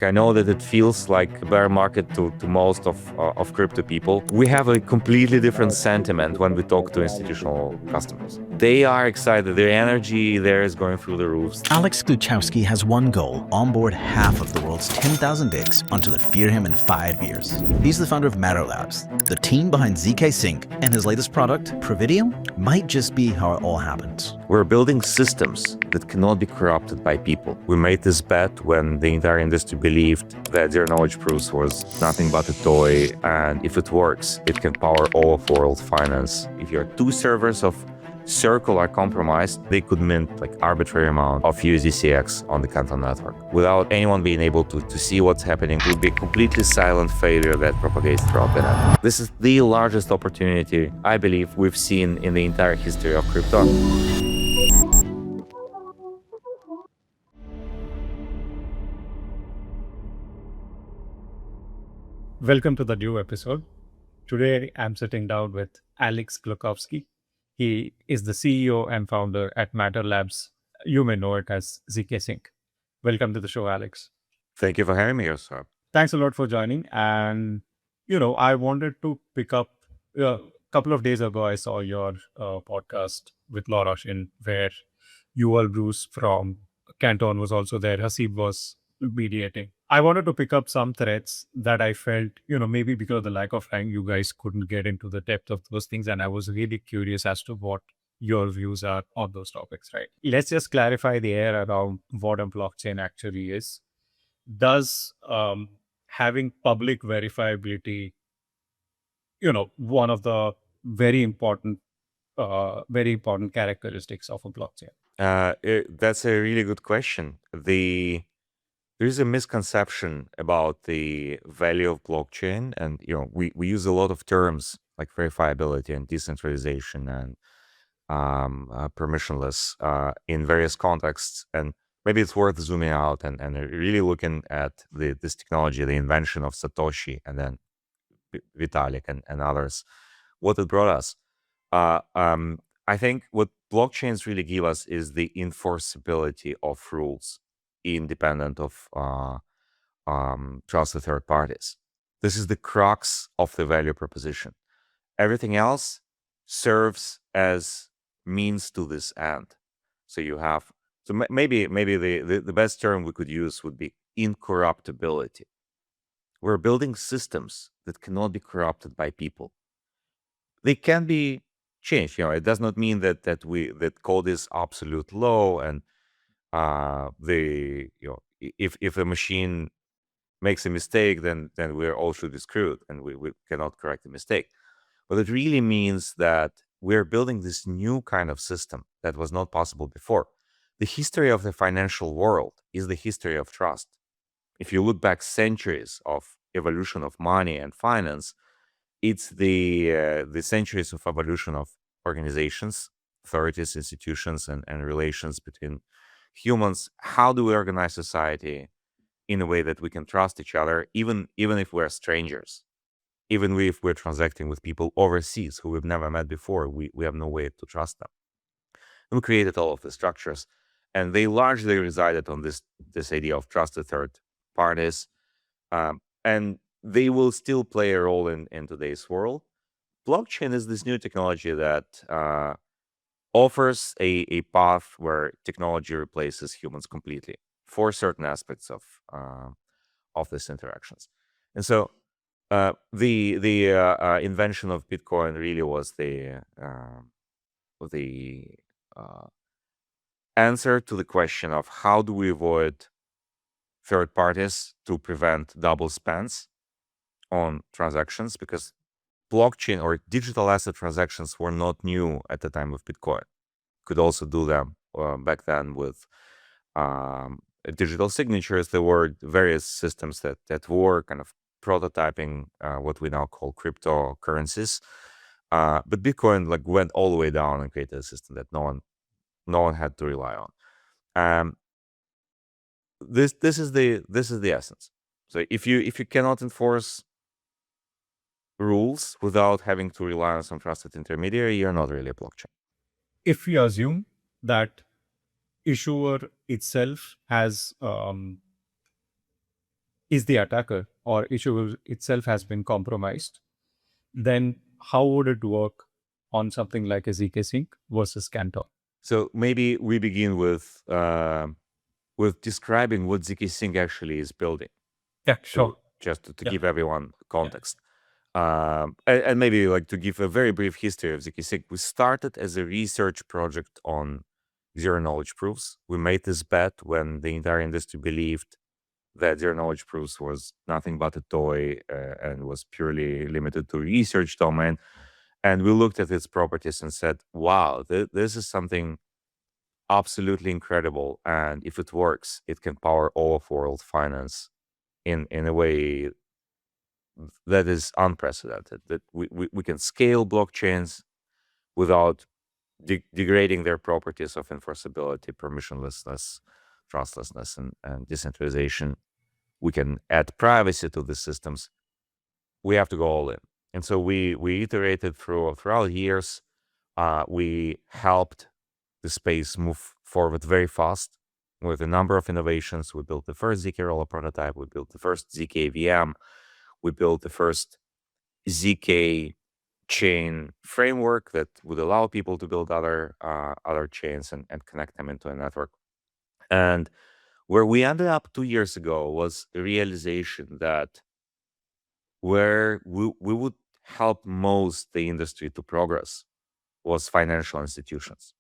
I know that it feels like a bear market to most of crypto people. We have a completely different sentiment when we talk to institutional customers. They are excited. Their energy there is going through the roofs. Alex Gluchowski has one goal: onboard half of the world's 10,000 DICs onto the Ethereum in 5 years. He's the founder of Matter Labs, the team behind zkSync, and his latest product, Privium, might just be how it all happens. We're building systems that cannot be corrupted by people. We made this bet when the entire industry believed that zero knowledge proofs was nothing but a toy, and if it works, it can power all of world finance. If your two servers of Circle are compromised, they could mint like arbitrary amount of USDCX on the Canton network. Without anyone being able to see what's happening, it would be a completely silent failure that propagates throughout the network. This is the largest opportunity, I believe, we've seen in the entire history of crypto. Welcome to the new episode. Today, I'm sitting down with Alex Gluchowski. He is the CEO and founder at Matter Labs. You may know it as zkSync. Welcome to the show, Alex. Thank you for having me, sir. Thanks a lot for joining. And, I wanted to pick up a couple of days ago, I saw your podcast with Laura Shin, where Yuval Bruce from Canton was also there. Hasib was mediating. I wanted to pick up some threads that I felt, maybe because of the lack of time, you guys couldn't get into the depth of those things. And I was really curious as to what your views are on those topics, right? Let's just clarify the air around what a blockchain actually is. Does having public verifiability, one of the very important characteristics of a blockchain? That's a really good question. There is a misconception about the value of blockchain, and we use a lot of terms like verifiability and decentralization and permissionless in various contexts. And maybe it's worth zooming out and really looking at this technology, the invention of Satoshi and then Vitalik and others, what it brought us. I think what blockchains really give us is the enforceability of rules independent of trusted third parties. This is the crux of the value proposition. Everything else serves as means to this end. So you have, maybe the best term we could use would be incorruptibility. We're building systems that cannot be corrupted by people. They can be changed. It does not mean that code is absolute law and if a machine makes a mistake, then we're all should be screwed and we cannot correct the mistake. But it really means that we're building this new kind of system that was not possible before. The history of the financial world is the history of trust. If you look back centuries of evolution of money and finance, it's the centuries of evolution of organizations, authorities, institutions, and relations between humans. How do we organize society in a way that we can trust each other, even if we're strangers, even if we're transacting with people overseas who we've never met before? We have no way to trust them. And we created all of the structures, and they largely resided on this idea of trusted third parties, and they will still play a role in today's world. Blockchain is this new technology that offers a path where technology replaces humans completely for certain aspects of these interactions. And so the invention of Bitcoin really was the answer to the question of how do we avoid third parties to prevent double spends on transactions, because blockchain or digital asset transactions were not new at the time of Bitcoin. Could also do them back then with digital signatures. There were various systems that were kind of prototyping what we now call cryptocurrencies. But Bitcoin went all the way down and created a system that no one had to rely on. This is the essence. So if you cannot enforce rules without having to rely on some trusted intermediary, you're not really a blockchain. If we assume that issuer itself has is the attacker or issue itself has been compromised, then how would it work on something like a zkSync versus Canton? So maybe we begin with describing what zkSync actually is building. Yeah, To sure. just to Yeah. give everyone context. And maybe like to give a very brief history of zkSync. We started as a research project on zero knowledge proofs. We made this bet when the entire industry believed that zero knowledge proofs was nothing but a toy and was purely limited to research domain. And we looked at its properties and said, wow, this is something absolutely incredible. And if it works, it can power all of world finance in a way that is unprecedented, that we can scale blockchains without degrading their properties of enforceability, permissionlessness, trustlessness, and decentralization. We can add privacy to the systems. We have to go all in. And so we iterated throughout years. We helped the space move forward very fast with a number of innovations. We built the first zk Rollup prototype. We built the first zk VM. We built the first zk chain framework that would allow people to build other chains and connect them into a network. And where we ended up 2 years ago was the realization that where we would help most the industry to progress was financial institutions.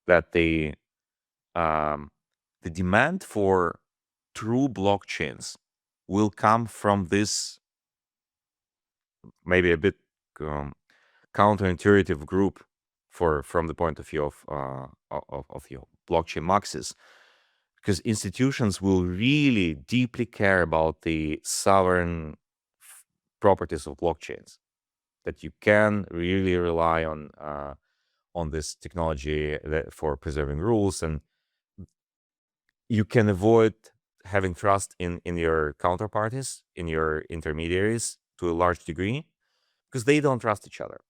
That the demand for true blockchains will come from this maybe a bit counterintuitive group from the point of view of blockchain maxis, because institutions will really deeply care about the sovereign properties of blockchains, that you can really rely on this technology for preserving rules, and you can avoid having trust in your counterparties, in your intermediaries to a large degree, because they don't trust each other.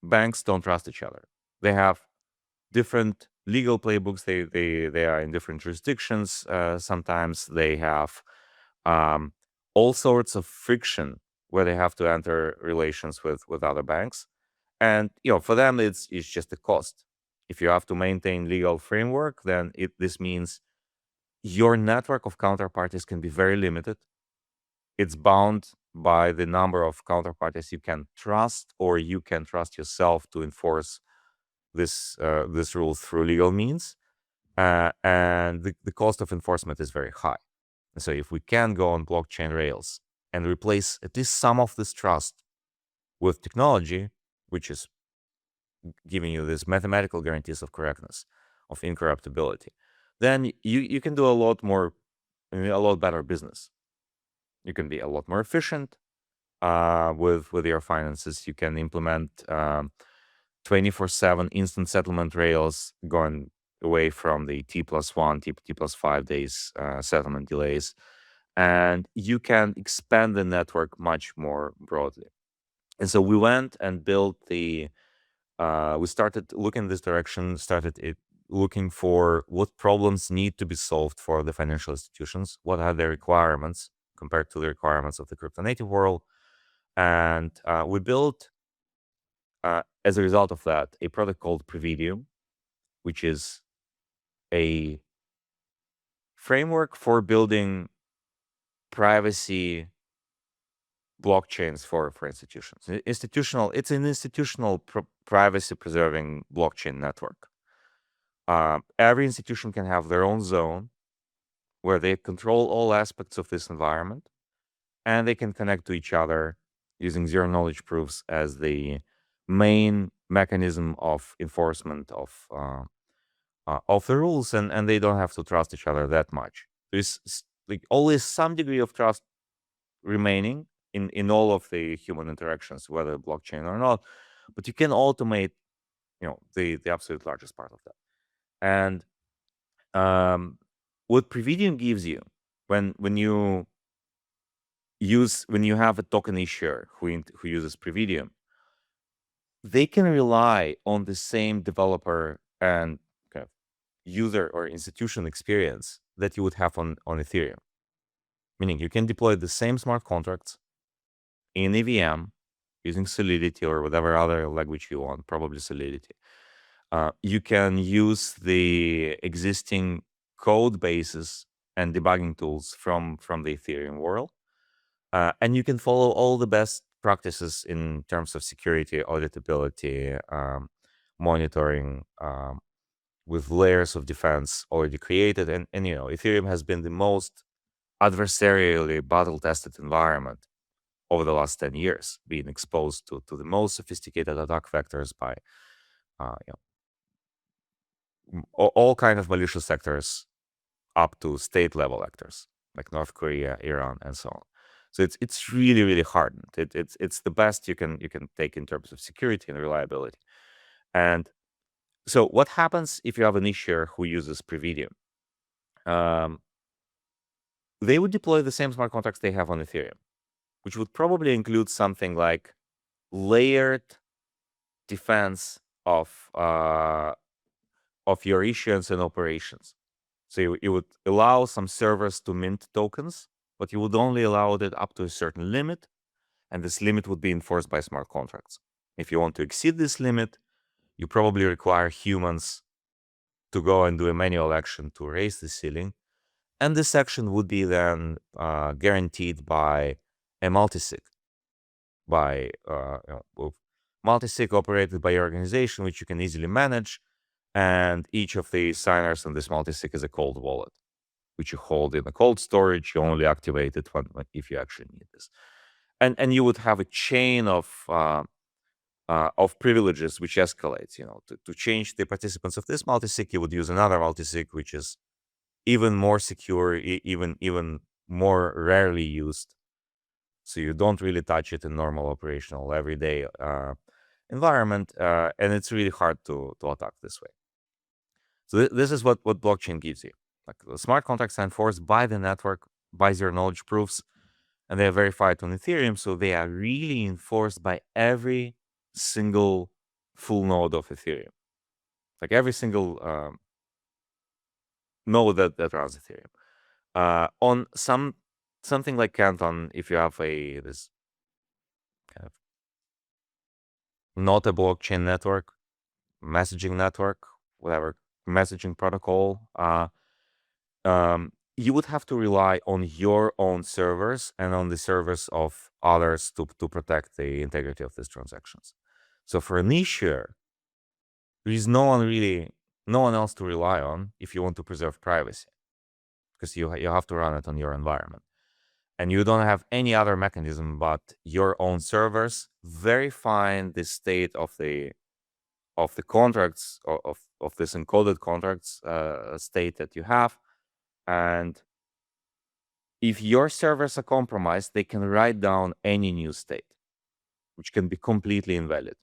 Banks don't trust each other. They have different legal playbooks. They are in different jurisdictions. Sometimes they have all sorts of friction where they have to enter relations with other banks, and for them it's just a cost. If you have to maintain legal framework, then this means your network of counterparties can be very limited. It's bound by the number of counterparties you can trust, or you can trust yourself to enforce this rule through legal means, and the cost of enforcement is very high. And so if we can go on blockchain rails and replace at least some of this trust with technology, which is giving you this mathematical guarantees of correctness, of incorruptibility, then you can do a lot better business. You can be a lot more efficient with your finances. You can implement 24/7 instant settlement rails, going away from the T+1, T+5 days settlement delays, and you can expand the network much more broadly. And so we went and built we started looking in this direction, looking for what problems need to be solved for the financial institutions, what are their requirements compared to the requirements of the crypto native world. And we built, as a result of that, a product called Privium, which is a framework for building privacy blockchains for institutions. It's an institutional privacy preserving blockchain network. Every institution can have their own zone where they control all aspects of this environment, and they can connect to each other using zero knowledge proofs as the main mechanism of enforcement of the rules, and they don't have to trust each other that much. There's like always some degree of trust remaining in all of the human interactions, whether blockchain or not, but you can automate the absolute largest part of that. And what Prividium gives you when you have a token issuer who uses Prividium, they can rely on the same developer and kind of user or institution experience that you would have on Ethereum. meaning you can deploy the same smart contracts in EVM using Solidity or whatever other language you want, probably Solidity. You can use the existing code bases and debugging tools from the Ethereum world. And you can follow all the best practices in terms of security, auditability, monitoring, with layers of defense already created. And Ethereum has been the most adversarially battle-tested environment over the last 10 years, being exposed to the most sophisticated attack vectors by all kind of malicious actors up to state-level actors like North Korea, Iran, and so on. So it's really, really hardened. It's the best you can take in terms of security and reliability. And so what happens if you have an issuer who uses Privium? They would deploy the same smart contracts they have on Ethereum, which would probably include something like layered defense of your issuance and operations. So you would allow some servers to mint tokens, but you would only allow it up to a certain limit, and this limit would be enforced by smart contracts. If you want to exceed this limit, you probably require humans to go and do a manual action to raise the ceiling, and this action would be then guaranteed by a multisig, by multisig operated by your organization, which you can easily manage. And each of the signers on this multisig is a cold wallet, which you hold in a cold storage. You only activate it if you actually need this. And you would have a chain of privileges which escalates. To change the participants of this multisig, you would use another multisig, which is even more secure, even more rarely used. So you don't really touch it in normal operational everyday environment, and it's really hard to attack this way. So this is what blockchain gives you. Like the smart contracts are enforced by the network, by zero knowledge proofs, and they are verified on Ethereum. So they are really enforced by every single full node of Ethereum, like every single node that runs Ethereum. On something like Canton, if you have this kind of not a blockchain network, messaging network, whatever messaging protocol, you would have to rely on your own servers and on the servers of others to protect the integrity of these transactions. So for an issuer, there is no one else to rely on if you want to preserve privacy, because you have to run it on your environment. And you don't have any other mechanism but your own servers verifying the state of the contracts, of this encoded contracts state that you have. And if your servers are compromised, they can write down any new state, which can be completely invalid.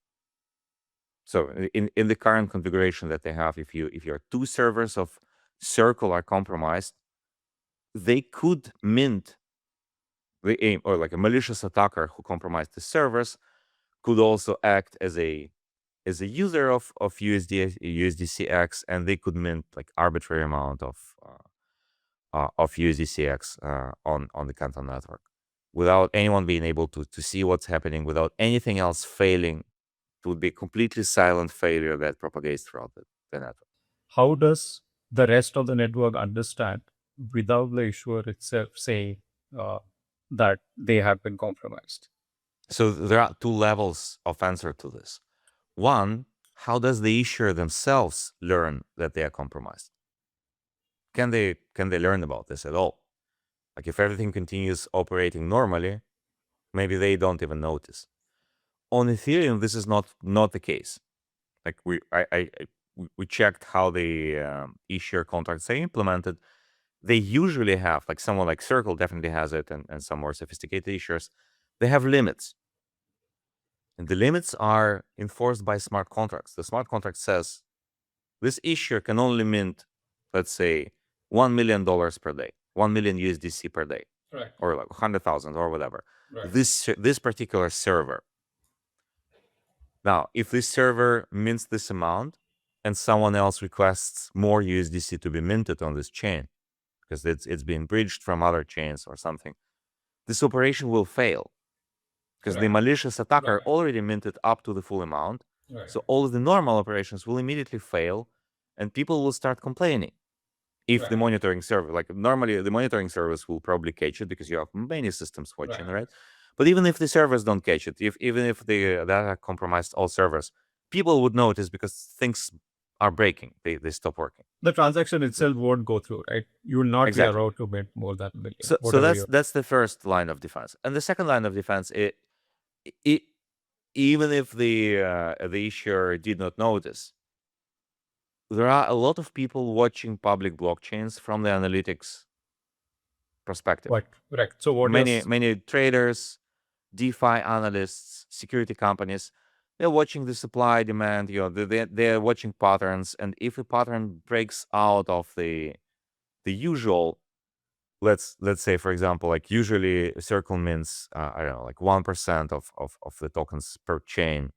So in the current configuration that they have, if your two servers of Circle are compromised, they could mint the aim, or like a malicious attacker who compromised the servers could also act as a user of USDCX, and they could mint like arbitrary amount of USDCX on the Canton network without anyone being able to see what's happening, without anything else failing. It would be completely silent failure that propagates throughout the network. How does the rest of the network understand without the issuer itself saying that they have been compromised? So there are two levels of answer to this. One, how does the issuer themselves learn that they are compromised? Can they learn about this at all? Like if everything continues operating normally, maybe they don't even notice. On Ethereum, this is not the case. Like we checked how the issuer contracts are implemented. They usually have, like someone like Circle definitely has it, and some more sophisticated issuers, they have limits. And the limits are enforced by smart contracts. The smart contract says this issuer can only mint, let's say, $1 million per day, 1 million USDC per day, Right. or like 100,000 or whatever. Right. This particular server. Now, if this server mints this amount and someone else requests more USDC to be minted on this chain, because it's being bridged from other chains or something, this operation will fail because the malicious attacker already minted up to the full amount. So all of the normal operations will immediately fail, and people will start complaining. If the monitoring service, like normally the monitoring service will probably catch it because you have many systems watching, right? But even if the servers don't catch it, even if the data compromised all servers, people would notice because things are breaking. They stop working. The transaction itself won't go through, right? You will not Exactly. be allowed to mint more than a million. So that's the first line of defense. And the second line of defense, even if the issuer did not notice, there are a lot of people watching public blockchains from the analytics perspective. Correct. So what many traders, DeFi analysts, security companies, they're watching the supply demand. They're watching patterns, and if a pattern breaks out of the usual, let's say, for example, like usually Circle mints, I don't know, like 1% of the tokens per chain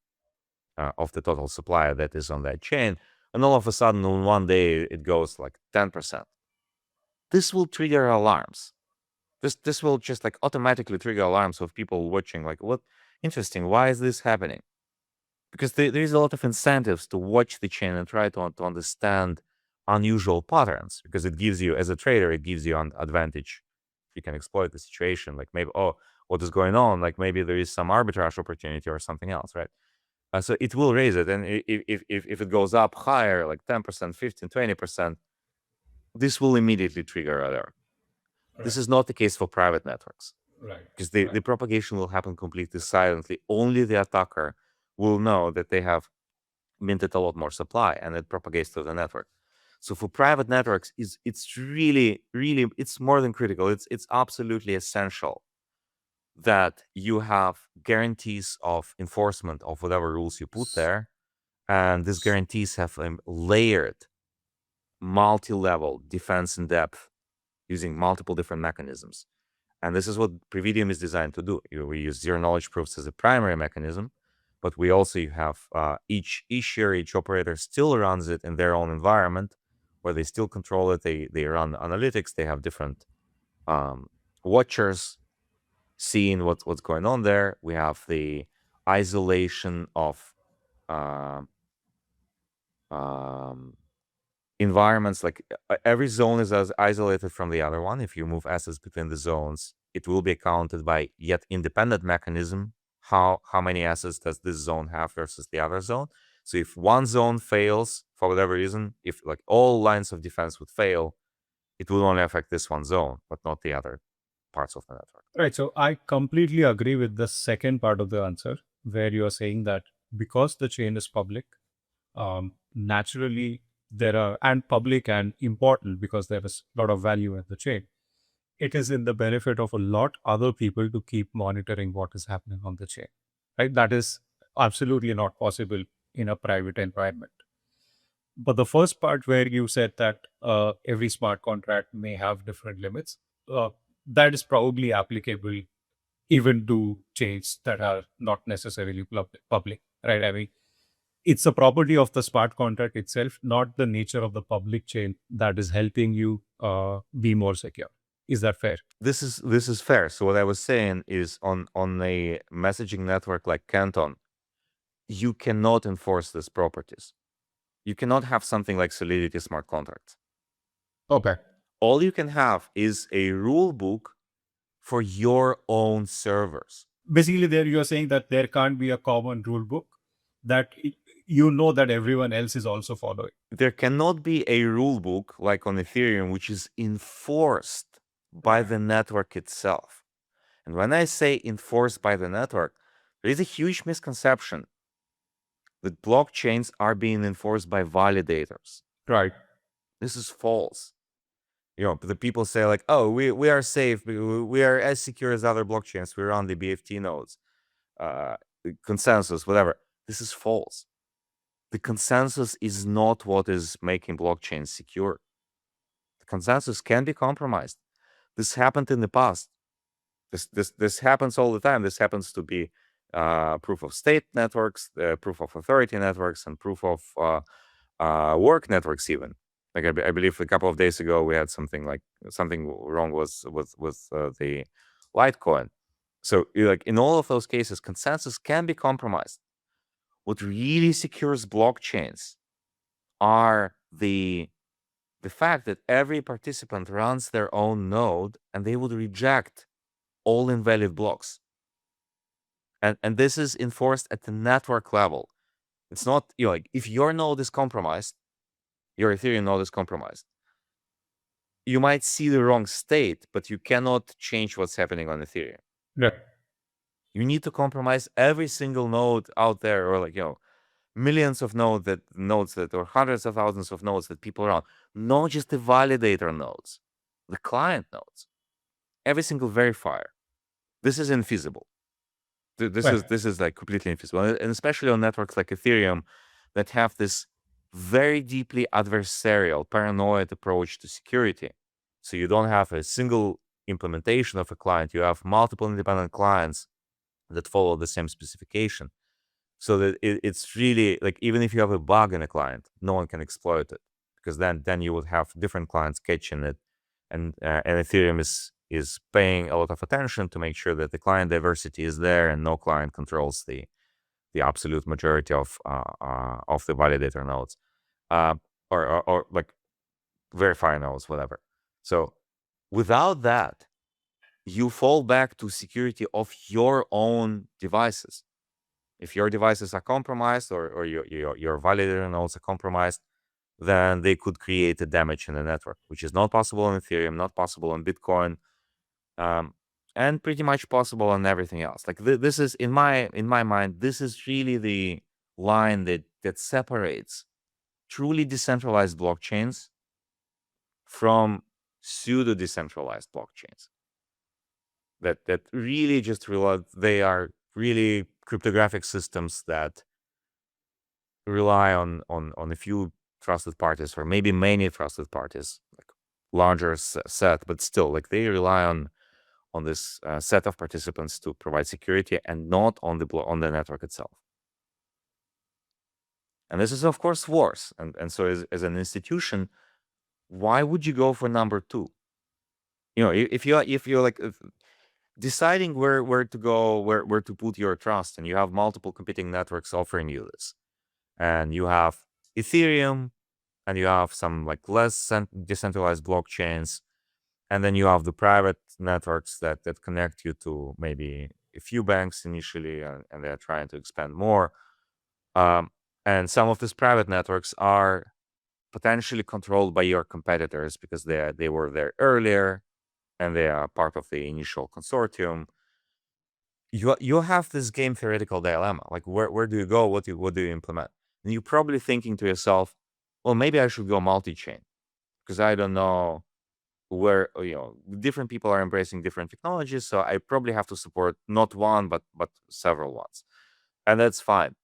of the total supply that is on that chain, and all of a sudden on one day it goes like 10%. This will trigger alarms. This will just like automatically trigger alarms of people watching, like, what interesting, why is this happening? Because there is a lot of incentives to watch the chain and try to understand unusual patterns, because it gives you, as a trader, it gives you an advantage. You can exploit the situation, like maybe, what is going on? Like maybe there is some arbitrage opportunity or something else, right? So it will raise it, and if it goes up higher, like 10%, 15, 20%, this will immediately trigger alert. This is not the case for private networks, because the propagation will happen completely silently. Only the attacker will know that they have minted a lot more supply, and it propagates to the network. So for private networks, it's really, really, it's more than critical. It's absolutely essential that you have guarantees of enforcement of whatever rules you put there, and these guarantees have layered, multi-level defense in depth using multiple different mechanisms. And this is what Privium is designed to do. We use zero-knowledge proofs as a primary mechanism, but we also have each issuer, each operator still runs it in their own environment, where they still control it. They run analytics. They have different watchers seeing what's going on there. We have the isolation of environments. Like every zone is as isolated from the other one. If you move assets between the zones, it will be counted by yet independent mechanism. How many assets does this zone have versus the other zone? So if one zone fails for whatever reason, if like all lines of defense would fail, it will only affect this one zone, but not the other parts of the network. Right. So I completely agree with the second part of the answer, where you are saying that because the chain is public, naturally there are, and public and important because there is a lot of value in the chain, it is in the benefit of a lot other people to keep monitoring what is happening on the chain, right? That is absolutely not possible in a private environment. But the first part where you said that every smart contract may have different limits, that is probably applicable even to chains that are not necessarily public, right? I mean, it's a property of the smart contract itself, not the nature of the public chain that is helping you be more secure. Is that fair? This is fair. So what I was saying is on a messaging network like Canton, you cannot enforce these properties. You cannot have something like Solidity smart contracts. Okay. All you can have is a rule book for your own servers. Basically, there you are saying that there can't be a common rule book that you know that everyone else is also following. There cannot be a rule book like on Ethereum, which is enforced by the network itself. And when I say enforced by the network, there is a huge misconception that blockchains are being enforced by validators. Right. This is false. The people say like, oh, we are safe. We are as secure as other blockchains. We run the BFT nodes, consensus, whatever. This is false. The consensus is not what is making blockchains secure. The consensus can be compromised. This happened in the past. This happens all the time. This happens to be proof of stake networks, proof of authority networks, and proof of work networks even. Like I believe a couple of days ago we had something wrong with the Litecoin. So like in all of those cases, consensus can be compromised. What really secures blockchains are the fact that every participant runs their own node and they would reject all invalid blocks. And this is enforced at the network level. It's not, like if your node is compromised, your Ethereum node is compromised, you might see the wrong state, but you cannot change what's happening on Ethereum. Yeah. You need to compromise every single node out there, or millions of nodes that or hundreds of thousands of nodes that people run, not just the validator nodes, the client nodes, every single verifier. This is infeasible. This is like completely infeasible, and especially on networks like Ethereum that have this very deeply adversarial, paranoid approach to security. So you don't have a single implementation of a client; you have multiple independent clients that follow the same specification. So that it's really like, even if you have a bug in a client, no one can exploit it, because then you would have different clients catching it, and Ethereum is paying a lot of attention to make sure that the client diversity is there and no client controls the absolute majority of the validator nodes, or like verifier nodes, whatever. So without that, you fall back to security of your own devices. If your devices are compromised, or your validator nodes are compromised, then they could create a damage in the network, which is not possible on Ethereum, not possible on Bitcoin, and pretty much possible on everything else. Like this is, in my mind, this is really the line that separates truly decentralized blockchains from pseudo decentralized blockchains. That really just rely, they are really cryptographic systems that rely on a few trusted parties, or maybe many trusted parties, like larger set, but still, like they rely on this set of participants to provide security, and not on the network itself. And this is, of course, worse. And so as an institution, why would you go for number two? If you're like deciding where to go, where to put your trust, and you have multiple competing networks offering you this, and you have Ethereum, and you have some like less decentralized blockchains, and then you have the private networks that connect you to maybe a few banks initially, and they're trying to expand more. And some of these private networks are potentially controlled by your competitors because they were there earlier, and they are part of the initial consortium. You have this game theoretical dilemma, like where do you go, what do you implement? And you're probably thinking to yourself, well, maybe I should go multi-chain, because I don't know where, different people are embracing different technologies, so I probably have to support not one but several ones, and that's fine.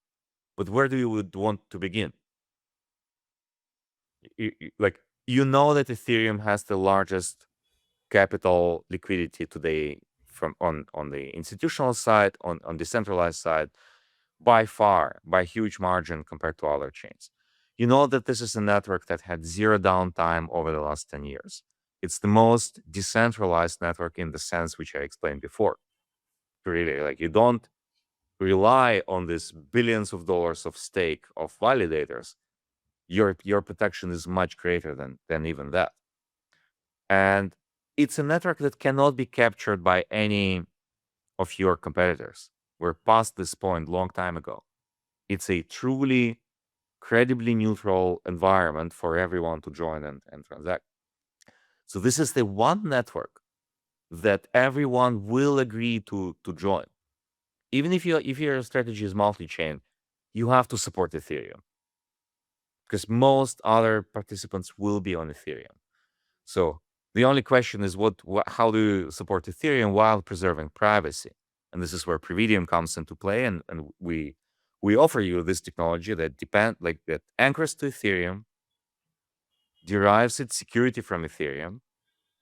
But where do you would want to begin? Like, that Ethereum has the largest capital liquidity today from on the institutional side, on decentralized side, by far, by huge margin compared to other chains. That this is a network that had zero downtime over the last 10 years. It's the most decentralized network in the sense which I explained before. Really, like, you don't rely on this billions of dollars of stake of validators. Your protection is much greater than even that. And it's a network that cannot be captured by any of your competitors. We're past this point long time ago. It's a truly credibly neutral environment for everyone to join and transact. So this is the one network that everyone will agree to join. Even if your strategy is multi-chain, you have to support Ethereum, because most other participants will be on Ethereum. So the only question is how do you support Ethereum while preserving privacy? And this is where Privium comes into play, and we offer you this technology that anchors to Ethereum, derives its security from Ethereum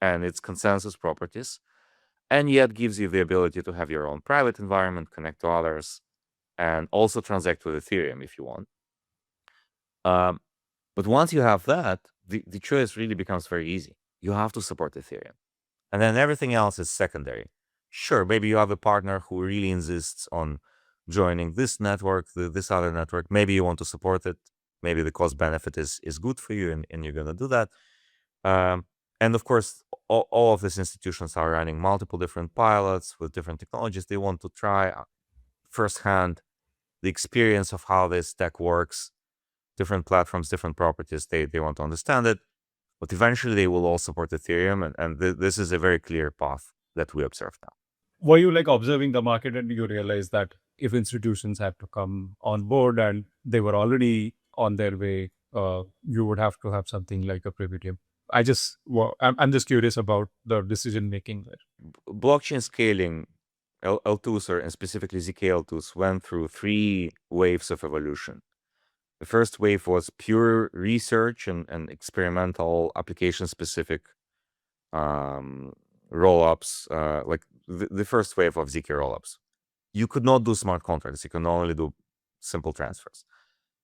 and its consensus properties, and yet gives you the ability to have your own private environment, connect to others, and also transact with Ethereum if you want. But once you have that, the choice really becomes very easy. You have to support Ethereum. And then everything else is secondary. Sure, maybe you have a partner who really insists on joining this network, this other network. Maybe you want to support it. Maybe the cost benefit is good for you, and you're going to do that. And of course, all of these institutions are running multiple different pilots with different technologies. They want to try firsthand the experience of how this tech works, different platforms, different properties. They want to understand it. But eventually, they will all support Ethereum, and this is a very clear path that we observe now. Were you like observing the market and you realized that if institutions had to come on board and they were already on their way, you would have to have something like a Privium? I'm just curious about the decision making there. Blockchain scaling, L2s, and specifically zk L2s, went through 3 waves of evolution. The first wave was pure research and experimental application-specific rollups, like the first wave of zk rollups. You could not do smart contracts. You can only do simple transfers.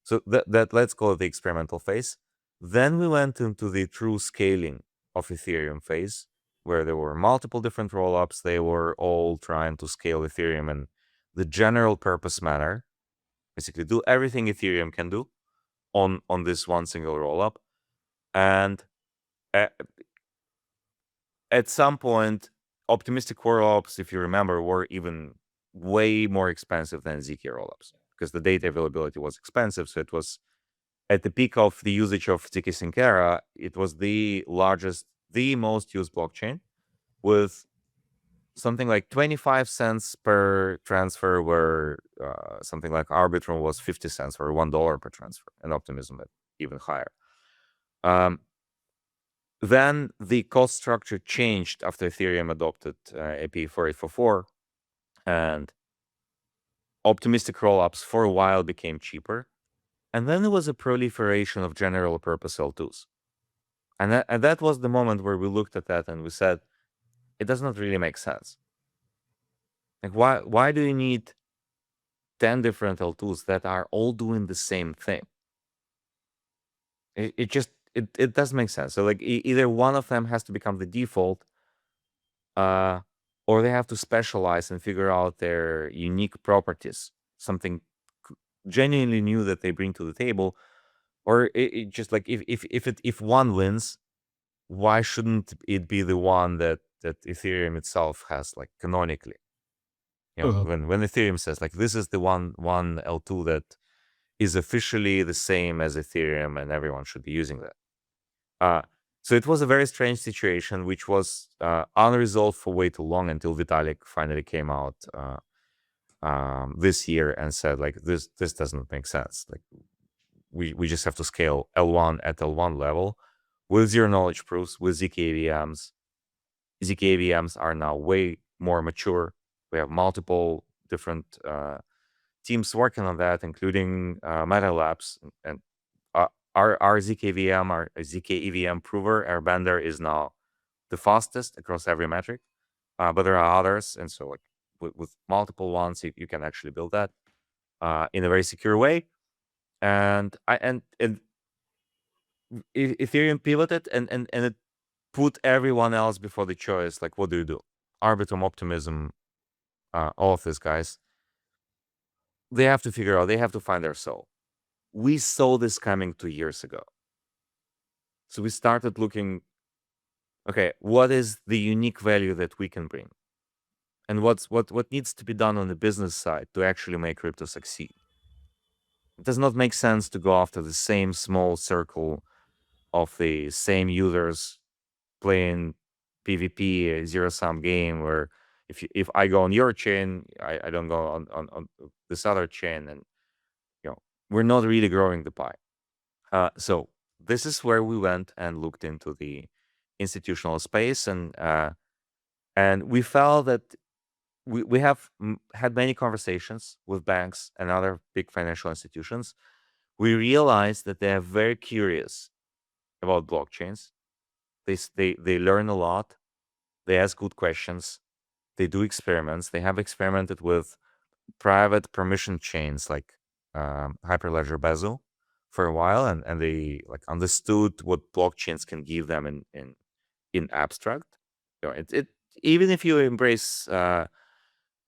So that let's call it the experimental phase. Then we went into the true scaling of Ethereum phase, where there were multiple different rollups. They were all trying to scale Ethereum in the general purpose manner, basically do everything Ethereum can do on this one single rollup. And at some point, optimistic rollups, if you remember, were even way more expensive than zk rollups because the data availability was expensive. So it was at the peak of the usage of zkSync era, it was the largest, the most used blockchain with something like 25 cents per transfer, where something like Arbitrum was 50 cents or $1 per transfer, and Optimism even higher. Then the cost structure changed after Ethereum adopted AP 4844, and optimistic rollups for a while became cheaper. And then there was a proliferation of general purpose L2s. And that was the moment where we looked at that and we said, it does not really make sense. Like, why do you need 10 different L2s that are all doing the same thing? It just doesn't make sense. So like either one of them has to become the default, or they have to specialize and figure out their unique properties, something genuinely new that they bring to the table. Or it just like if one wins, why shouldn't it be the one that Ethereum itself has, like, canonically? When Ethereum says, like, this is the one L2 that is officially the same as Ethereum and everyone should be using that. So it was a very strange situation, which was unresolved for way too long until Vitalik finally came out this year and said, like, this doesn't make sense. Like, we just have to scale L1 at L1 level with zero knowledge proofs, with zkAVMs. zkAVMs are now way more mature. We have multiple different teams working on that, including Meta Labs. And our zkAVM, our zkAVM prover, Airbender, is now the fastest across every metric. But there are others. And so, like, with multiple ones, you can actually build that in a very secure way. And Ethereum pivoted and it put everyone else before the choice. Like, what do you do? Arbitrum, Optimism, all of these guys, they have to figure out, they have to find their soul. We saw this coming 2 years ago. So we started looking, okay, what is the unique value that we can bring? And what needs to be done on the business side to actually make crypto succeed? It does not make sense to go after the same small circle of the same users playing PvP, a zero-sum game, where if I go on your chain, I don't go on this other chain, and we're not really growing the pie. So this is where we went and looked into the institutional space, and we felt that we have had many conversations with banks and other big financial institutions. We realized that they are very curious about blockchains. They learn a lot. They ask good questions. They do experiments. They have experimented with private permission chains like Hyperledger Bezel, for a while, and they like understood what blockchains can give them in abstract. It even if you embrace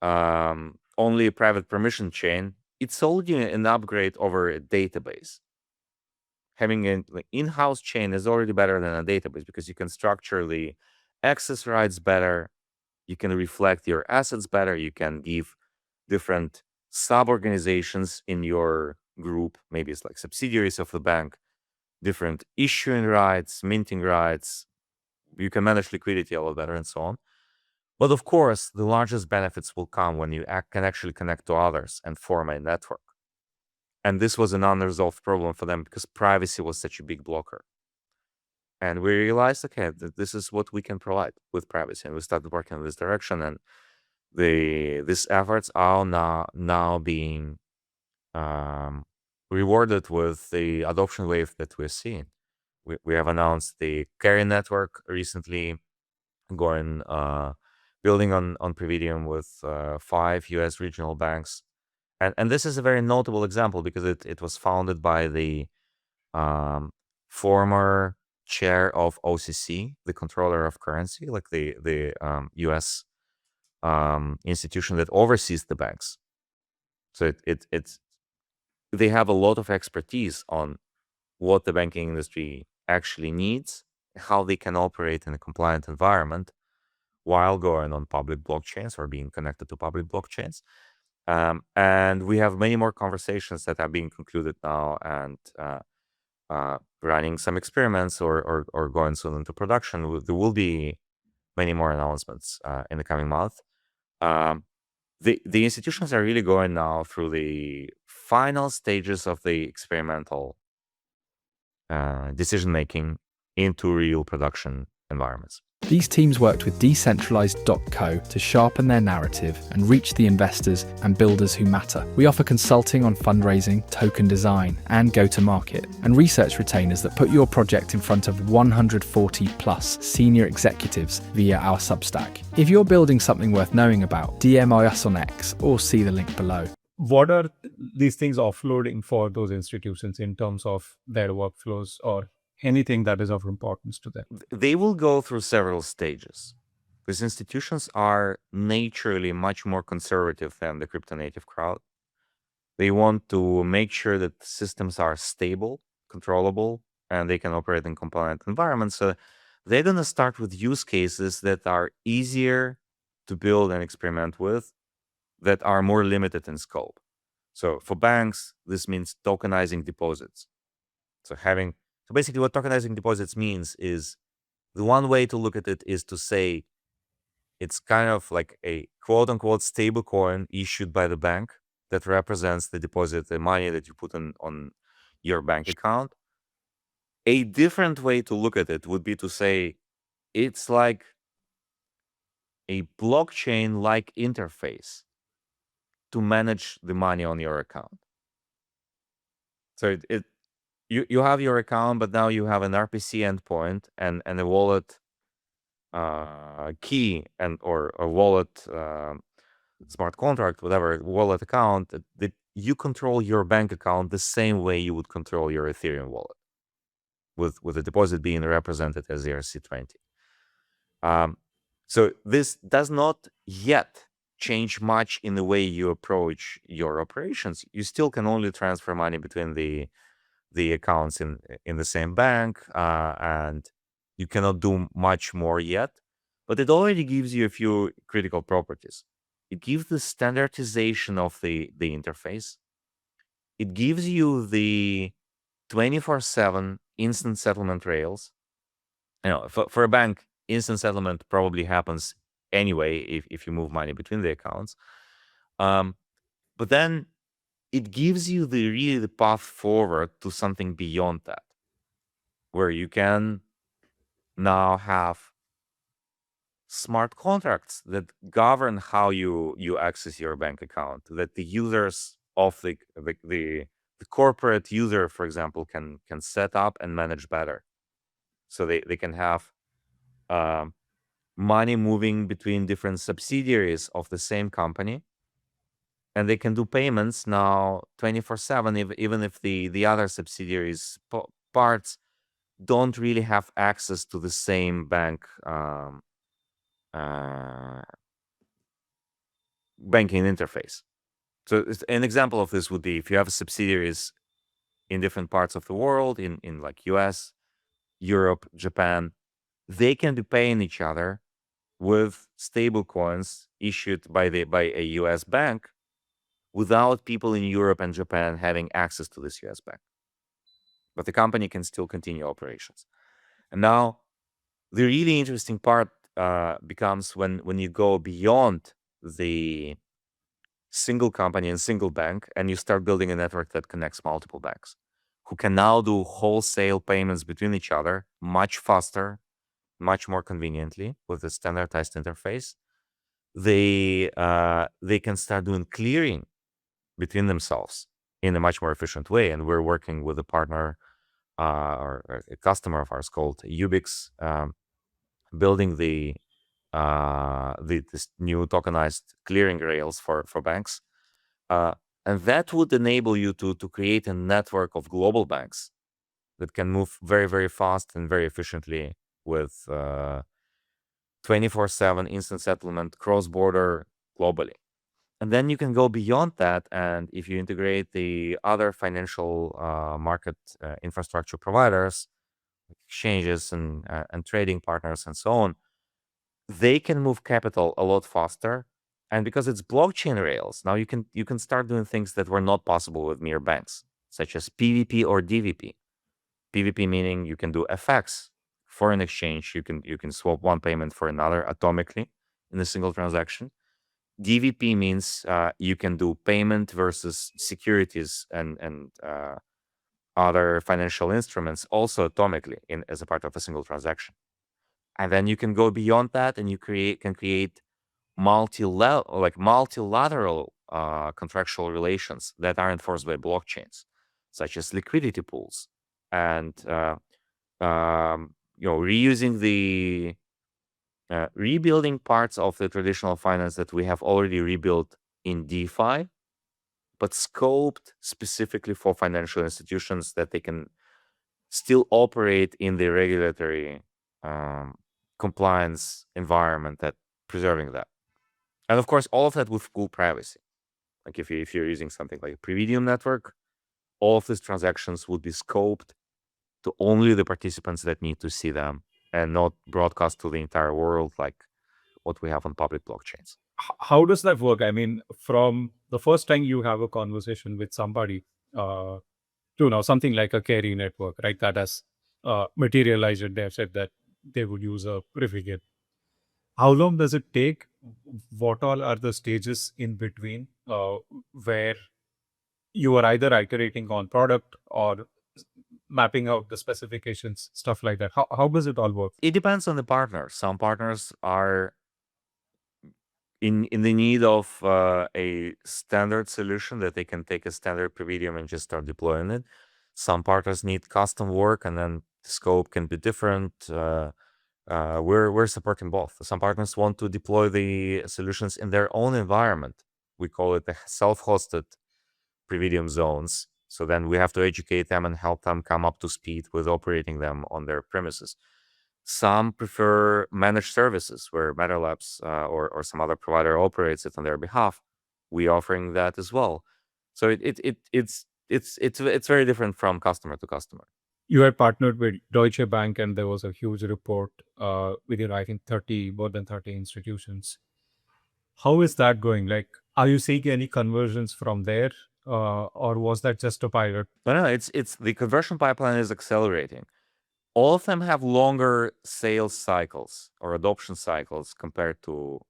only a private permission chain, it sold you an upgrade over a database. Having an in-house chain is already better than a database because you can structure the access rights better, you can reflect your assets better, you can give different sub-organizations in your group, maybe it's like subsidiaries of the bank, different issuing rights, minting rights, you can manage liquidity a lot better and so on. But of course, the largest benefits will come when you can actually connect to others and form a network. And this was an unresolved problem for them because privacy was such a big blocker. And we realized, okay, this is what we can provide with privacy. And we started working in this direction. And these efforts are now being rewarded with the adoption wave that we're seeing. We have announced the carry network recently, going building on Privium with 5 US regional banks. And this is a very notable example because it was founded by the former chair of OCC, the controller of currency, like the US institution that oversees the banks. So it's they have a lot of expertise on what the banking industry actually needs, how they can operate in a compliant environment while going on public blockchains or being connected to public blockchains. And we have many more conversations that are being concluded now and running some experiments or going soon into production. There will be many more announcements in the coming month. The institutions are really going now through the final stages of the experimental decision making into real production environments. These teams worked with decentralized.co to sharpen their narrative and reach the investors and builders who matter. We offer consulting on fundraising, token design, and go-to-market, and research retainers that put your project in front of 140 plus senior executives via our Substack. If you're building something worth knowing about, DM us on X or see the link below. What are these things offloading for those institutions in terms of their workflows or anything that is of importance to them? They will go through several stages. These institutions are naturally much more conservative than the crypto native crowd. They want to make sure that systems are stable, controllable, and they can operate in compliant environments. So they're going to start with use cases that are easier to build and experiment with, that are more limited in scope. So for banks, this means tokenizing deposits. So basically what tokenizing deposits means is, the one way to look at it is to say it's kind of like a quote unquote stable coin issued by the bank that represents the deposit, the money that you put on your bank account. A different way to look at it would be to say it's like a blockchain-like interface to manage the money on your account. So you have your account, but now you have an RPC endpoint and a wallet key or a wallet smart contract, whatever wallet account that you control your bank account the same way you would control your Ethereum wallet, with the deposit being represented as ERC20. So this does not yet change much in the way you approach your operations. You still can only transfer money between the accounts in the same bank, and you cannot do much more yet. But it already gives you a few critical properties. It gives the standardization of the interface. It gives you the 24/7 instant settlement rails. For a bank, instant settlement probably happens anyway if you move money between the accounts. But then it gives you the path forward to something beyond that, where you can now have smart contracts that govern how you access your bank account, that the users of the corporate user, for example, can set up and manage better. So they can have money moving between different subsidiaries of the same company, and they can do payments now 24/7, even if the other subsidiaries parts don't really have access to the same bank banking interface. So an example of this would be if you have subsidiaries in different parts of the world, in like US, Europe, Japan, they can be paying each other with stable coins issued by a US bank without people in Europe and Japan having access to this US bank. But the company can still continue operations. And now the really interesting part becomes when you go beyond the single company and single bank, and you start building a network that connects multiple banks who can now do wholesale payments between each other much faster, much more conveniently with a standardized interface. They can start doing clearing between themselves in a much more efficient way. And we're working with a partner or a customer of ours called Ubix, building this new tokenized clearing rails for banks. And that would enable you to create a network of global banks that can move very, very fast and very efficiently with 24/7 instant settlement cross-border globally. And then you can go beyond that. And if you integrate the other financial market infrastructure providers, exchanges and trading partners and so on, they can move capital a lot faster. And because it's blockchain rails, now you can start doing things that were not possible with mere banks, such as PvP or DVP. PvP meaning you can do FX, foreign exchange. You can swap one payment for another atomically in a single transaction. DVP means you can do payment versus securities and other financial instruments also atomically as a part of a single transaction. And then you can go beyond that, and you can create multilateral contractual relations that are enforced by blockchains, such as liquidity pools, and reusing the rebuilding parts of the traditional finance that we have already rebuilt in DeFi, but scoped specifically for financial institutions that they can still operate in the regulatory compliance environment, that preserving that. And of course, all of that with full privacy. Like if you're using something like a Privium network, all of these transactions would be scoped to only the participants that need to see them and not broadcast to the entire world like what we have on public blockchains. How does that work? I mean, from the first time you have a conversation with somebody to now something like a carry network, right? That has materialized and they've said that they would use a Privium. How long does it take? What all are the stages in between where you are either iterating on product or mapping out the specifications, stuff like that? How does it all work? It depends on the partner. Some partners are in the need of a standard solution that they can take a standard Privium and just start deploying it. Some partners need custom work, and then the scope can be different. We're supporting both. Some partners want to deploy the solutions in their own environment. We call it the self-hosted Privium zones. So then we have to educate them and help them come up to speed with operating them on their premises. Some prefer managed services where Matter Labs or some other provider operates it on their behalf. We offering that as well. So it's very different from customer to customer. You had partnered with Deutsche Bank, and there was a huge report with, I think, more than 30 institutions. How is that going? Like, are you seeing any conversions from there, or was that just a pilot? No, it's the conversion pipeline is accelerating. All of them have longer sales cycles or adoption cycles compared to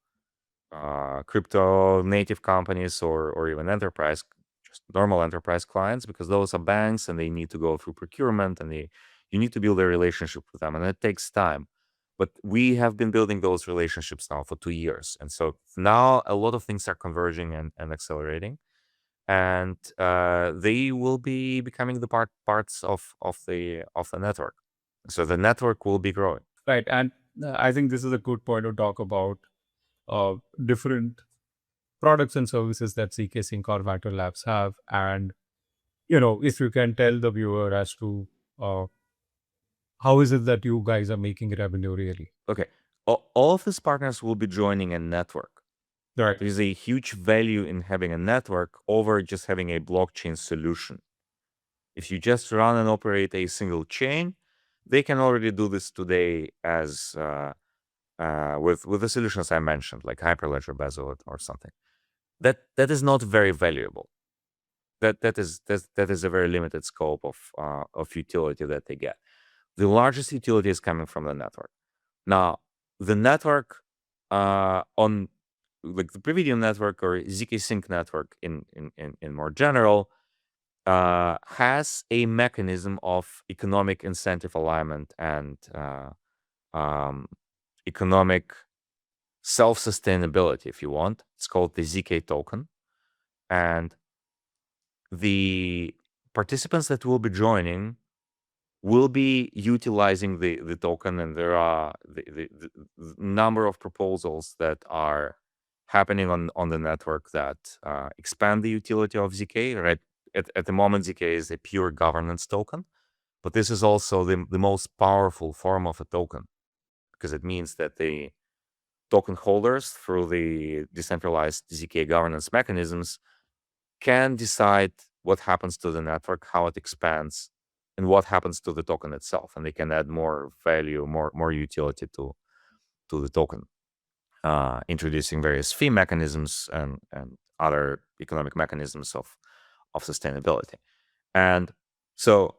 crypto native companies or even enterprise, just normal enterprise clients, because those are banks and they need to go through procurement and you need to build a relationship with them, and it takes time. But we have been building those relationships now for 2 years. And so now a lot of things are converging and accelerating. And they will be becoming the parts of the network. So the network will be growing. Right. And I think this is a good point to talk about different products and services that zkSync or Vital Labs have, and if you can tell the viewer as to how is it that you guys are making revenue really? Okay. All of these partners will be joining a network. Right. There's a huge value in having a network over just having a blockchain solution. If you just run and operate a single chain, they can already do this today as with the solutions I mentioned, like Hyperledger, Bezel, or something. That is not very valuable. That is a very limited scope of utility that they get. The largest utility is coming from the network. Now, the network on like the Privium network or zkSync network in more general has a mechanism of economic incentive alignment and economic self-sustainability, if you want. It's called the zk token. And the participants that will be joining will be utilizing the token, and there are the number of proposals that are happening on the network that expand the utility of zk. Right at the moment, zk is a pure governance token, but this is also the most powerful form of a token, because it means that the token holders, through the decentralized zk governance mechanisms, can decide what happens to the network, how it expands, and what happens to the token itself, and they can add more value, more utility to the token, introducing various fee mechanisms and other economic mechanisms of sustainability. And so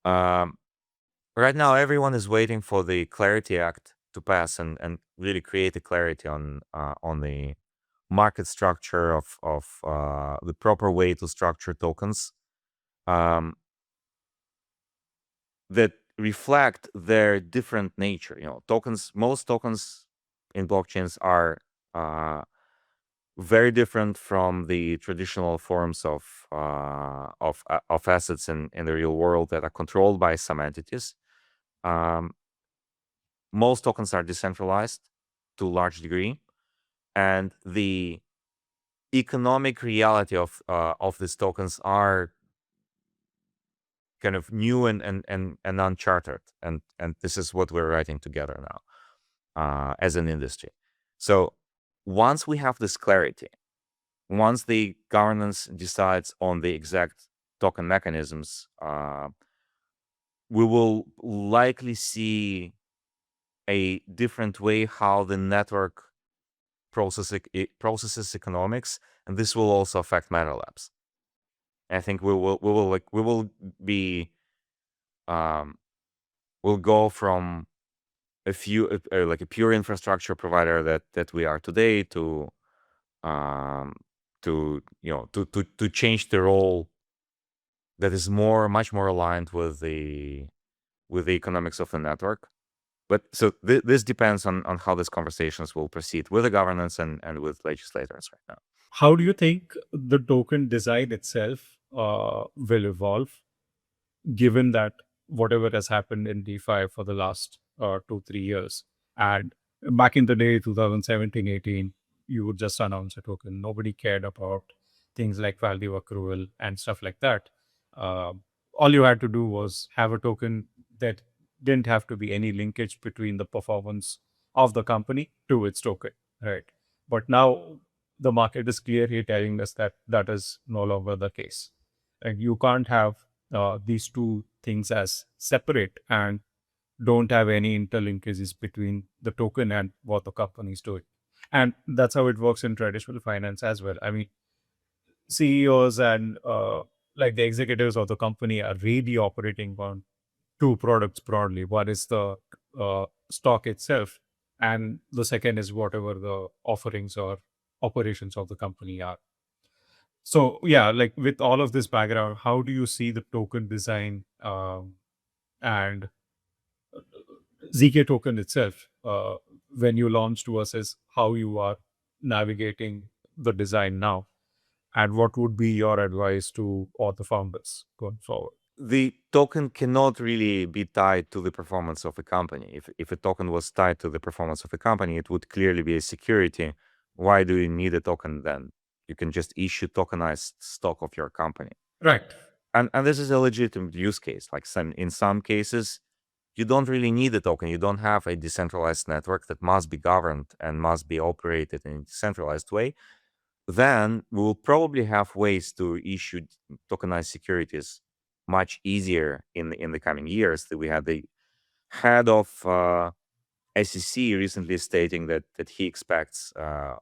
right now, everyone is waiting for the Clarity Act to pass and really create a clarity on the market structure of the proper way to structure tokens that reflect their different nature. Most tokens in blockchains are very different from the traditional forms of assets in the real world that are controlled by some entities. Most tokens are decentralized to a large degree, and the economic reality of these tokens are kind of new and uncharted, and this is what we're writing together now as an industry. So once we have this clarity, once the governance decides on the exact token mechanisms, we will likely see a different way how the network processes economics, and this will also affect Matter Labs. I think we'll go from a pure infrastructure provider that we are today to change the role that is much more aligned with the economics of the network. But so this depends on how these conversations will proceed with the governance and with legislators right now. How do you think the token design itself will evolve, given that whatever has happened in DeFi for the last 2-3 years? And back in the day, 2017, 18, you would just announce a token. Nobody cared about things like value accrual and stuff like that. All you had to do was have a token that didn't have to be any linkage between the performance of the company to its token, right? But now the market is clearly telling us that that is no longer the case. And you can't have these two things as separate and don't have any interlinkages between the token and what the company is doing. And that's how it works in traditional finance as well. I mean, CEOs and like the executives of the company are really operating on two products broadly. One is the stock itself, and the second is whatever the offerings or operations of the company are. So yeah, like with all of this background, how do you see the token design and zk token itself when you launched versus how you are navigating the design now? And what would be your advice to all the founders going forward? The token cannot really be tied to the performance of a company. If a token was tied to the performance of a company, it would clearly be a security why do you need a token then? You can just issue tokenized stock of your company. Right. And this is a legitimate use case. Like in some cases, you don't really need a token. You don't have a decentralized network that must be governed and must be operated in a decentralized way. Then we will probably have ways to issue tokenized securities much easier in the coming years. That we had the head of SEC recently stating that he expects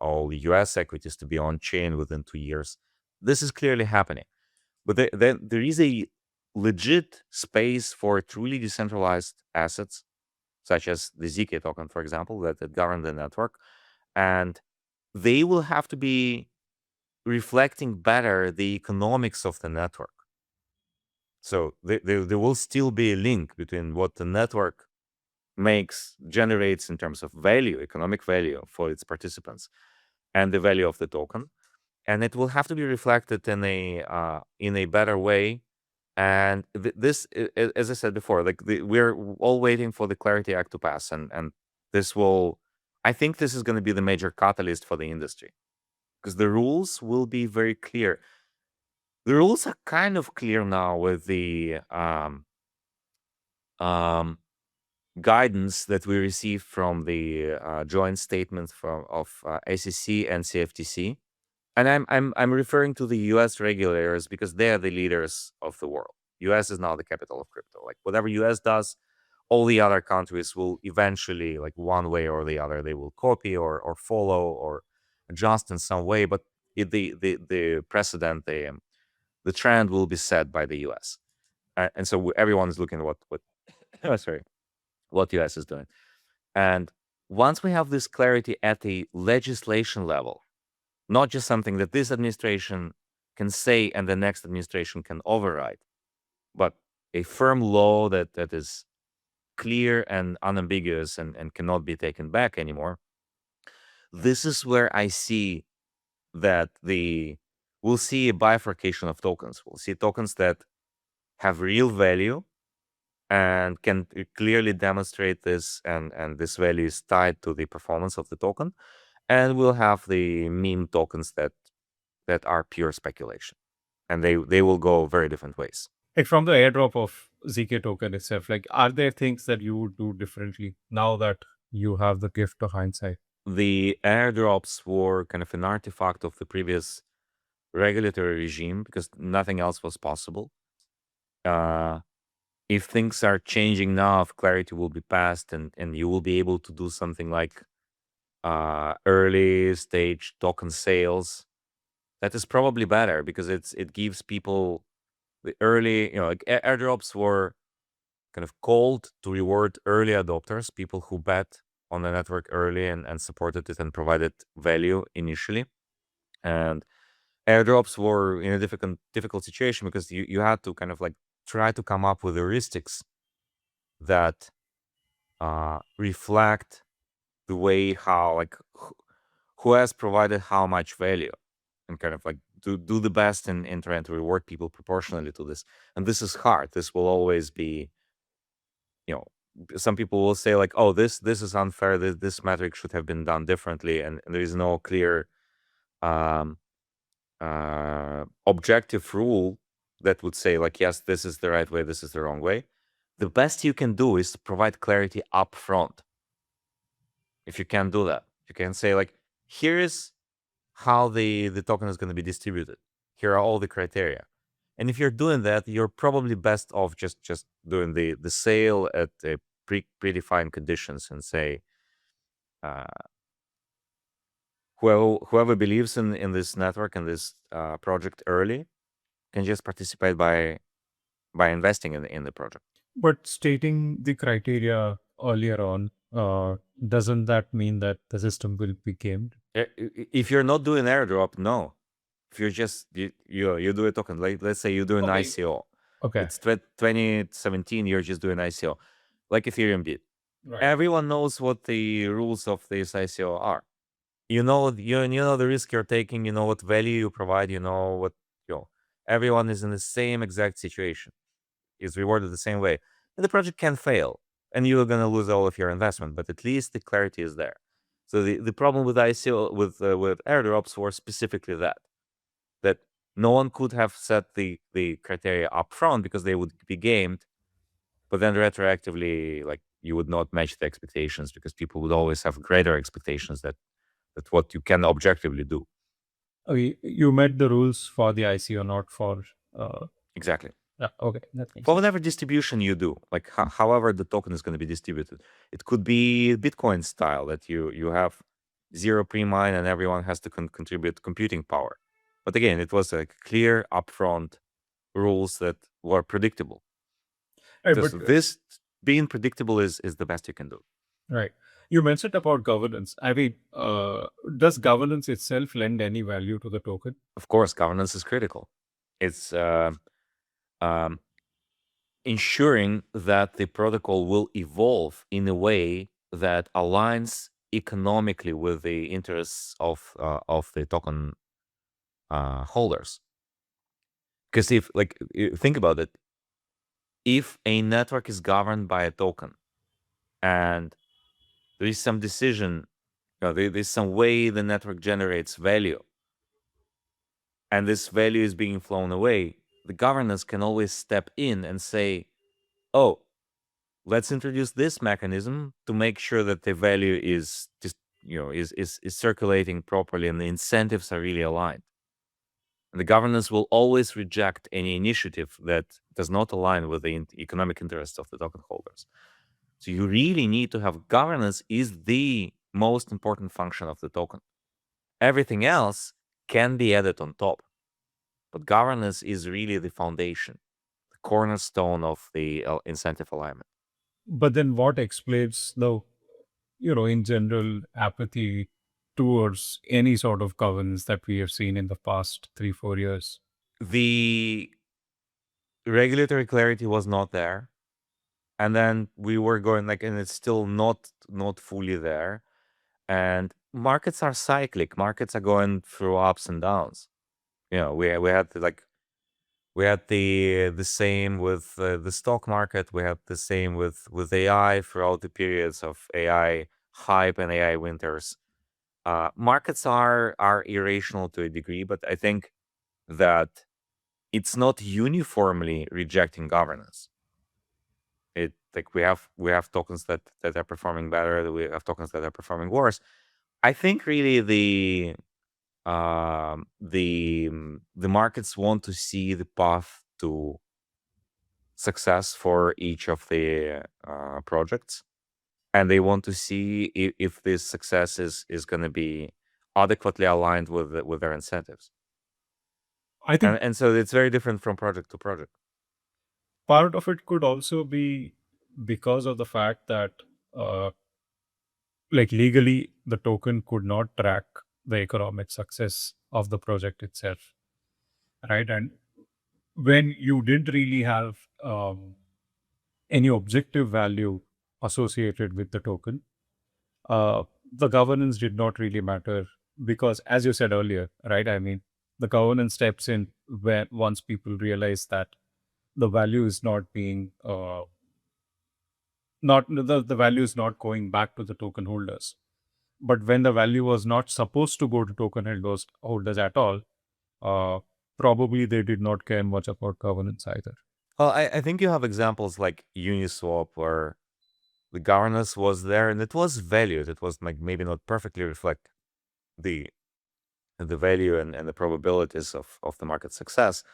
all US equities to be on chain within 2 years. This is clearly happening. But then there is a legit space for truly decentralized assets, such as the zk token, for example, that govern the network. And they will have to be reflecting better the economics of the network. So there will still be a link between what the network generates in terms of value, economic value for its participants, and the value of the token. And it will have to be reflected in a better way. And this, as I said before, like we're all waiting for the Clarity Act to pass, and this will, I think this is going to be the major catalyst for the industry, because the rules will be very clear. The rules are kind of clear now with the guidance that we received from the joint statement of SEC and CFTC. And I'm referring to the US regulators because they're the leaders of the world. US is now the capital of crypto. Like whatever US does, all the other countries will eventually, like one way or the other, they will copy or follow or adjust in some way. But the precedent, the trend will be set by the US. And so everyone is looking at what what US is doing. And once we have this clarity at the legislation level, not just something that this administration can say and the next administration can override, but a firm law that is clear and unambiguous and cannot be taken back anymore. This is where I see that we'll see a bifurcation of tokens. We'll see tokens that have real value and can clearly demonstrate this, and this value is tied to the performance of the token. And we'll have the meme tokens that are pure speculation, and they will go very different ways. Like from the airdrop of zk token itself, like are there things that you would do differently now that you have the gift of hindsight? The airdrops were kind of an artifact of the previous regulatory regime because nothing else was possible. If things are changing now, if clarity will be passed and you will be able to do something like early stage token sales, that is probably better because it gives people the early, like airdrops were kind of called to reward early adopters, people who bet on the network early and supported it and provided value initially. And airdrops were in a difficult situation because you had to kind of like try to come up with heuristics that reflect the way how like who has provided how much value, and kind of like do the best in trying to reward people proportionally to this. And this is hard. This will always be, some people will say like, oh, this is unfair. This metric should have been done differently, and there is no clear objective rule that would say like, yes, this is the right way, this is the wrong way. The best you can do is to provide clarity up front. If you can do that, you can say like, here is how the token is going to be distributed. Here are all the criteria. And if you're doing that, you're probably best off just doing the sale at predefined conditions and say, whoever believes in this network and this project early can just participate by investing in the project. But stating the criteria earlier on, doesn't that mean that the system will be gamed? If you're not doing airdrop, no. If you're just you do a token, like let's say you do an ICO. Okay. It's 2017. You're just doing ICO, like Ethereum did. Right. Everyone knows what the rules of this ICO are. You know the risk you're taking. You know what value you provide. You know what everyone is in the same exact situation. Is rewarded the same way, and the project can fail, and you're gonna lose all of your investment. But at least the clarity is there. So the problem with ICO with airdrops was specifically that no one could have set the criteria up front because they would be gamed, but then retroactively, like, you would not match the expectations because people would always have greater expectations that what you can objectively do. Okay, you met the rules for the ICO, not for. Exactly. Okay, that makes For sense. whatever distribution you do, like however the token is going to be distributed, it could be Bitcoin style that you have zero pre-mine and everyone has to contribute computing power. But again, it was like clear upfront rules that were predictable. Right, So but this being predictable is the best you can do. right, you mentioned about governance. I mean, does governance itself lend any value to the token? Of course, governance is critical. It's um, ensuring that the protocol will evolve in a way that aligns economically with the interests of the token holders. Because if, like, think about it, if a network is governed by a token and there is some decision, there's some way the network generates value, and this value is being flown away, the governance can always step in and say, "Oh, let's introduce this mechanism to make sure that the value is just is circulating properly and the incentives are really aligned." And the governance will always reject any initiative that does not align with the economic interests of the token holders. So you really need to have governance is the most important function of the token. Everything else can be added on top, but governance is really the foundation, the cornerstone of the incentive alignment. But then, what explains the, in general, apathy towards any sort of governance that we have seen in the past 3-4 years? The regulatory clarity was not there, and then we were going like, and it's still not fully there. And markets are cyclic. Markets are going through ups and downs. We had the same with the stock market. We had the same with AI throughout the periods of AI hype and AI winters. Markets are irrational to a degree, but I think that it's not uniformly rejecting governance. It, like, we have tokens that are performing better. We have tokens that are performing worse. I think really the markets want to see the path to success for each of the projects, and they want to see if this success is going to be adequately aligned with their incentives. I think And so it's very different from project to project. part of it could also be because of the fact that, uh, like, legally, the token could not track the economic success of the project itself, right? And when you didn't really have any objective value associated with the token, the governance did not really matter because, as you said earlier, right? I mean, the governance steps in when once people realize that the value is not being not the value is not going back to the token holders. But when the value was not supposed to go to token holders at all, uh, probably they did not care much about governance either. Well, I think you have examples like Uniswap where the governance was there and it was valued. It was like maybe not perfectly reflect the value and the probabilities of the market success,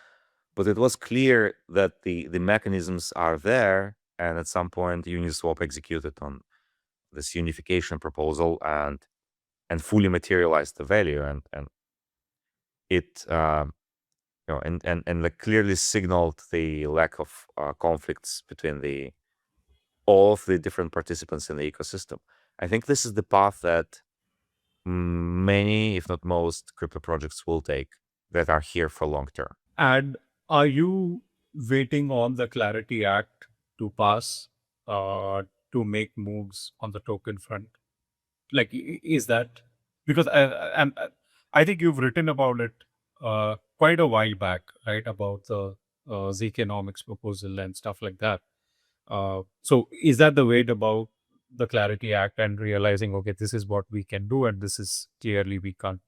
but it was clear that the mechanisms are there. And at some point, Uniswap executed on this unification proposal and fully materialized the value, and it and like clearly signaled the lack of conflicts between all of the different participants in the ecosystem. I think this is the path that many, if not most, crypto projects will take that are here for long term. And are you waiting on the Clarity Act to pass to make moves on the token front? Like, is that because I think you've written about it quite a while back, right? About the zk'economics proposal and stuff like that. So is that the wait about the Clarity Act and realizing, okay, this is what we can do and this is clearly we can't?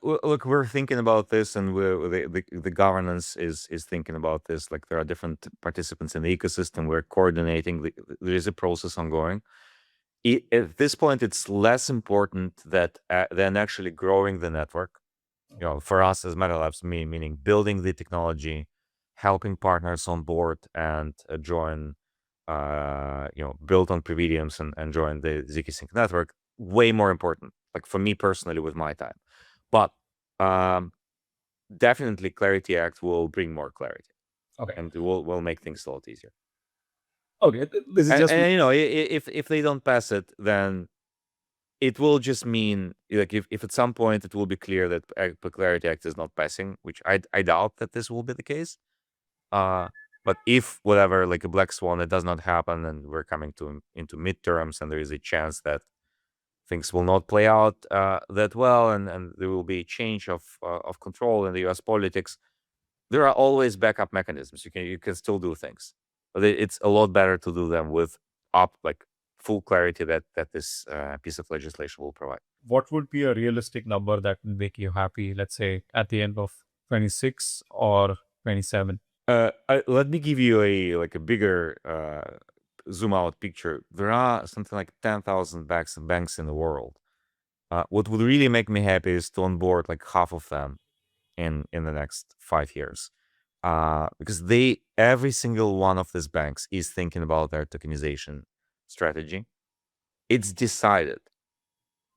Look, we're thinking about this, and the governance is thinking about this. Like, there are different participants in the ecosystem. We're coordinating. There is a process ongoing. At this point, it's less important than actually growing the network. For us as Meta Labs, meaning building the technology, helping partners on board and join, build on Prividiums and join the zkSync network. Way more important, like for me personally, with my time. But definitely, Clarity Act will bring more clarity, Okay. and will make things a lot easier. Okay. This is just If they don't pass it, then it will just mean, like, if at some point it will be clear that the Clarity Act is not passing, which I doubt that this will be the case. But if whatever, like a black swan, it does not happen, and we're coming into midterms, and there is a chance that things will not play out that well, and there will be a change of control in the U.S. politics, there are always backup mechanisms. You can still do things, but it's a lot better to do them with full clarity that this piece of legislation will provide. what would be a realistic number that would make you happy, let's say at the end of 26 or 27? Let me give you a bigger zoom out picture. There are something like 10,000 banks in the world. What would really make me happy is to onboard like half of them in the next 5 years, because every single one of these banks is thinking about their tokenization strategy. It's decided.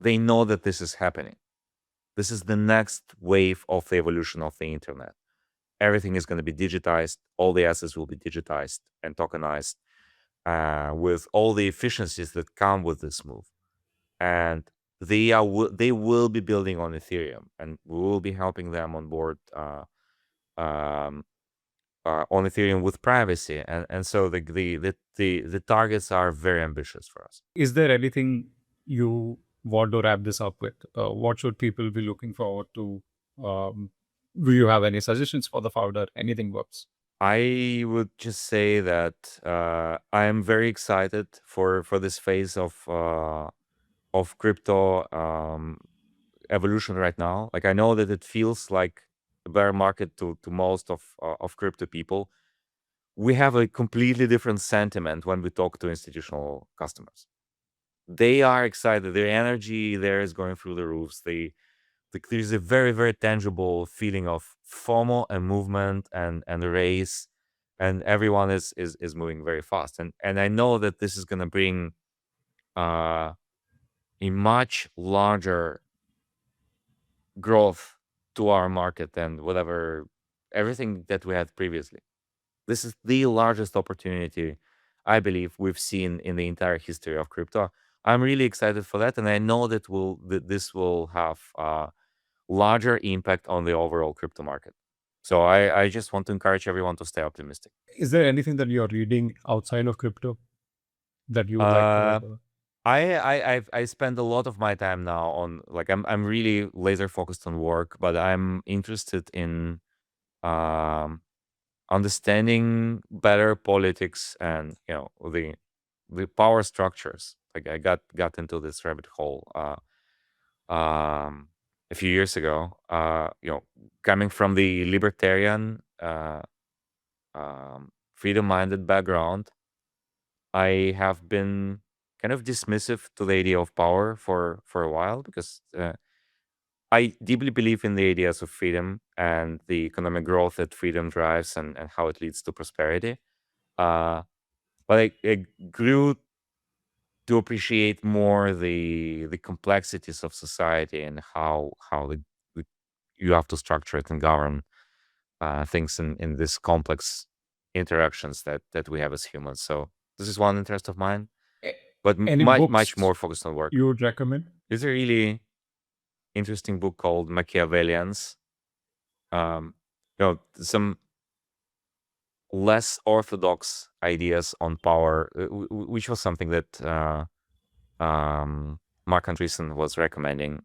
They know that this is happening. This is the next wave of the evolution of the internet. Everything is going to be digitized. All the assets will be digitized and tokenized, with all the efficiencies that come with this move. And they will be building on Ethereum, and we will be helping them on board on Ethereum with privacy. And so the targets are very ambitious for us. Is there anything you want to wrap this up with? What should people be looking forward to? Do you have any suggestions for the founder? Anything works? I would just say that I am very excited for this phase of crypto evolution right now. Like, I know that it feels like a bear market to most of crypto people. We have a completely different sentiment when we talk to institutional customers. They are excited. Their energy there is going through the roofs. There's a very, very tangible feeling of FOMO and movement and a race, and everyone is moving very fast. And I know that this is going to bring a much larger growth to our market than everything that we had previously. This is the largest opportunity I believe we've seen in the entire history of crypto. I'm really excited for that, and I know that this will have larger impact on the overall crypto market. So I just want to encourage everyone to stay optimistic. Is there anything that you're reading outside of crypto that you would like to cover? I spend a lot of my time now on, like, I'm really laser focused on work, but I'm interested in understanding better politics and the power structures. Like, I got into this rabbit hole a few years ago. Coming from the libertarian, freedom-minded background, I have been kind of dismissive to the idea of power for a while, because I deeply believe in the ideas of freedom and the economic growth that freedom drives, and how it leads to prosperity. But I grew to appreciate more the complexities of society, and how you have to structure it and govern things in this complex interactions that we have as humans. So this is one interest of mine, but Any much books more focused on work. you would recommend? There's a really interesting book called Machiavellians. Some less orthodox ideas on power, which was something that Mark Andreessen was recommending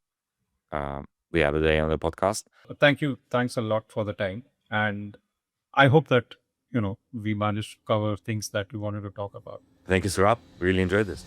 the other day on the podcast. Thank you. Thanks a lot for the time. And I hope that, we managed to cover things that we wanted to talk about. Thank you, Sarab. Really enjoyed this.